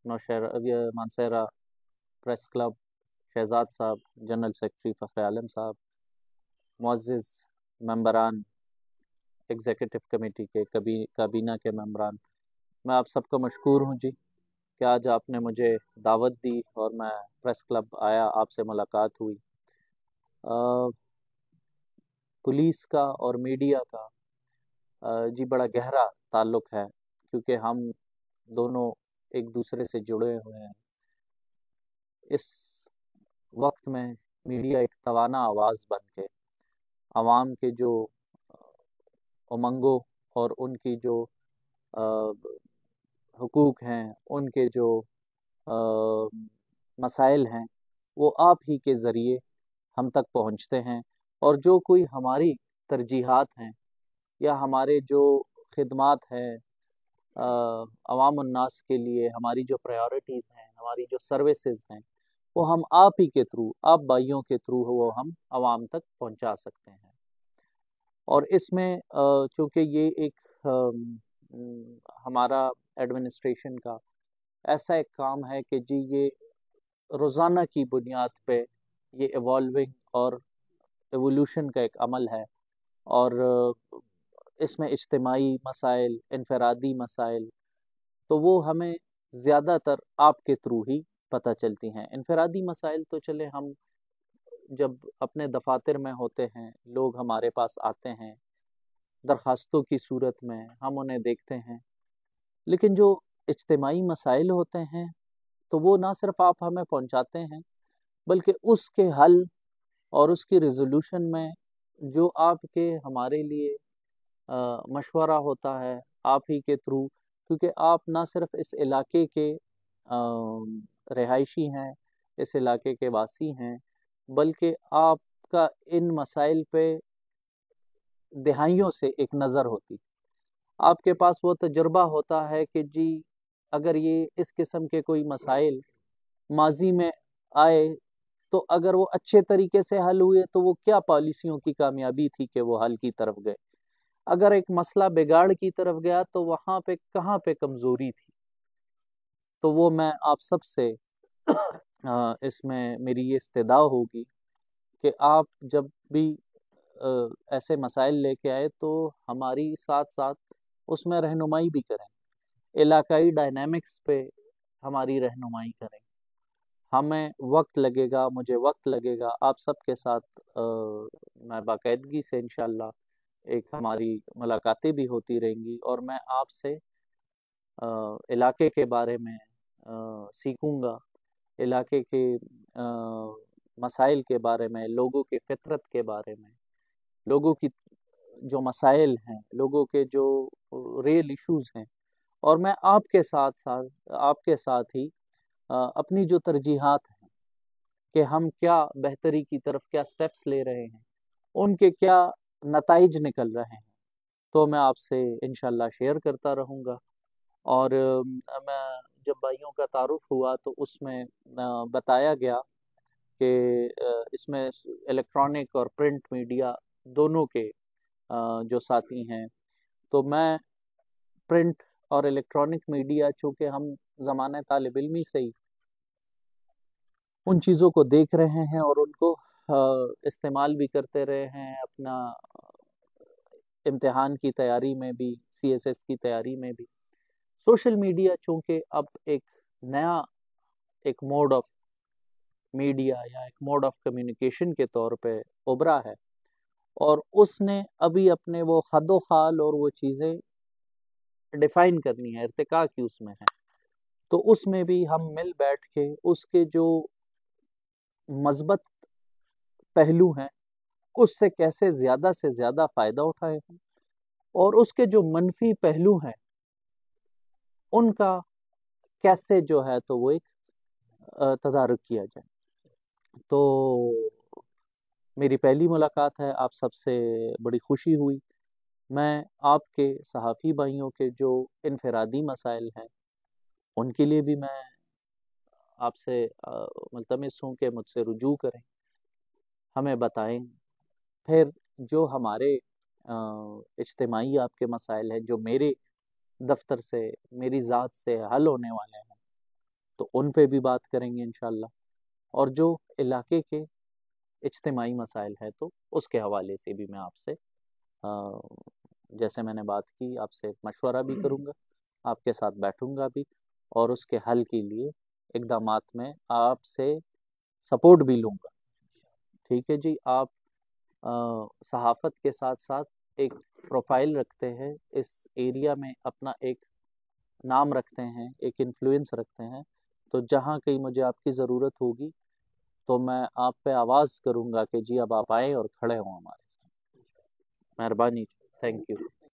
Mansehra press club, Shahzad साहब, general secretary Fakhar आलम साहब, मुअज़्ज़िज़ मेंबरान executive committee के, काबीना के मेंबरान, मैं आप सबका मशकूर हूँ जी कि आज आपने मुझे दावत दी और मैं प्रेस क्लब आया, आपसे मुलाकात हुई। पुलिस का और मीडिया का जी बड़ा गहरा ताल्लुक़ है, क्योंकि हम दोनों एक दूसरे से जुड़े हुए हैं। इस वक्त में मीडिया एक तवाना आवाज़ बन के आवाम के जो उमंगों और उनकी जो हुकूक हैं, उनके जो मसाइल हैं, वो आप ही के ज़रिए हम तक पहुंचते हैं। और जो कोई हमारी तरजीहात हैं या हमारे जो खिदमात हैं अवाम उन्नास के लिए, हमारी जो प्रायोरिटीज़ हैं, हमारी जो सर्विसेज हैं, वो हम आप ही के थ्रू, आप भाइयों के थ्रू वो हम आवाम तक पहुंचा सकते हैं। और इसमें चूँकि ये एक हमारा एडमिनिस्ट्रेशन का ऐसा एक काम है कि जी ये रोज़ाना की बुनियाद पे ये इवॉल्विंग और एवोल्यूशन का एक अमल है। और इसमें इज्तिमाई मसाइल, इनफरादी मसाइल, तो वो हमें ज़्यादातर आपके थ्रू ही पता चलती हैं। इनफरादी मसाइल तो चले, हम जब अपने दफातर में होते हैं, लोग हमारे पास आते हैं दरखास्तों की सूरत में, हम उन्हें देखते हैं। लेकिन जो इज्तिमाई मसाइल होते हैं, तो वो ना सिर्फ आप हमें पहुंचाते हैं, बल्कि उसके हल और उसकी रिजोल्यूशन में जो आपके हमारे लिए मशवरा होता है आप ही के थ्रू, क्योंकि आप ना सिर्फ इस इलाके के रिहायशी हैं, इस इलाके के वासी हैं, बल्कि आपका इन मसाइल पे दहाइयों से एक नज़र होती, आपके पास वो तजुर्बा होता है कि जी अगर ये इस किस्म के कोई मसाइल माजी में आए, तो अगर वो अच्छे तरीके से हल हुए तो वो क्या पॉलिसियों की कामयाबी थी कि वो हल की तरफ गए। अगर एक मसला बिगाड़ की तरफ गया तो वहाँ पे कहाँ पे कमज़ोरी थी। तो वो मैं आप सब से इसमें मेरी ये इस्तदा होगी कि आप जब भी ऐसे मसाइल लेके आए तो हमारी साथ साथ उसमें रहनुमाई भी करें, इलाकाई डायनामिक्स पे हमारी रहनुमाई करें। हमें वक्त लगेगा, मुझे वक्त लगेगा, आप सबके साथ मैं बाकायदगी से इंशाल्लाह एक हमारी मुलाकातें भी होती रहेंगी और मैं आपसे इलाके के बारे में सीखूंगा, इलाके के मसाइल के बारे में, लोगों की फितरत के बारे में, लोगों की जो मसाइल हैं, लोगों के जो रियल इश्यूज हैं, और मैं आपके साथ ही अपनी जो तरजीहात हैं कि हम क्या बेहतरी की तरफ क्या स्टेप्स ले रहे हैं, उनके क्या नताइज निकल रहे हैं, तो मैं आपसे इंशाल्लाह शेयर करता रहूँगा। और मैं जब भाइयों का तारुफ हुआ तो उसमें बताया गया कि इसमें इलेक्ट्रॉनिक और प्रिंट मीडिया दोनों के जो साथी हैं, तो मैं प्रिंट और इलेक्ट्रॉनिक मीडिया, चूँकि हम ज़माने तालिब इल्मी से ही उन चीज़ों को देख रहे हैं और उनको इस्तेमाल भी करते रहे हैं अपना इम्तिहान की तैयारी में भी, CSS की तैयारी में भी। सोशल मीडिया चूँकि अब एक नया एक मोड ऑफ मीडिया या एक मोड ऑफ कम्युनिकेशन के तौर पे उभरा है, और उसने अभी अपने वो हद खाल और वो चीज़ें डिफाइन करनी है, इर्तिका की उसमें है। तो उसमें भी हम मिल बैठ के उसके जो मस्बत पहलू हैं उससे कैसे ज़्यादा से ज़्यादा फ़ायदा उठाए हैं, और उसके जो मनफी पहलू हैं उनका कैसे जो है तो वो एक तदारुक किया जाए। तो मेरी पहली मुलाकात है आप सबसे, बड़ी खुशी हुई। मैं आपके सहाफ़ी भाइयों के जो इनफरादी मसाइल हैं उनके लिए भी मैं आपसे मुल्तमिस हूँ कि मुझसे रुजू करें, हमें बताएं। फिर जो हमारे इज्तिमाई आपके मसाइल हैं जो मेरे दफ्तर से, मेरी ज़ात से हल होने वाले हैं, تو ان پہ بھی بات کریں گے انشاءاللہ، اور جو علاقے کے اجتماعی مسائل ہے تو اس کے حوالے سے بھی میں آپ سے جیسے میں نے بات کی آپ سے مشورہ بھی کروں گا، آپ کے ساتھ بیٹھوں گا بھی، اور اس کے حل کے لیے اقدامات میں آپ سے سپورٹ بھی لوں گا۔ ٹھیک ہے جی، آپ صحافت کے ساتھ ساتھ ایک پروفائل رکھتے ہیں اس ایریا میں، اپنا ایک نام رکھتے ہیں، ایک انفلوئنس رکھتے ہیں، تو جہاں کہیں مجھے آپ کی ضرورت ہوگی تو میں آپ پہ آواز کروں گا کہ جی اب آپ آئیں اور کھڑے ہوں ہمارے ساتھ۔ مہربانی، تھینک یو۔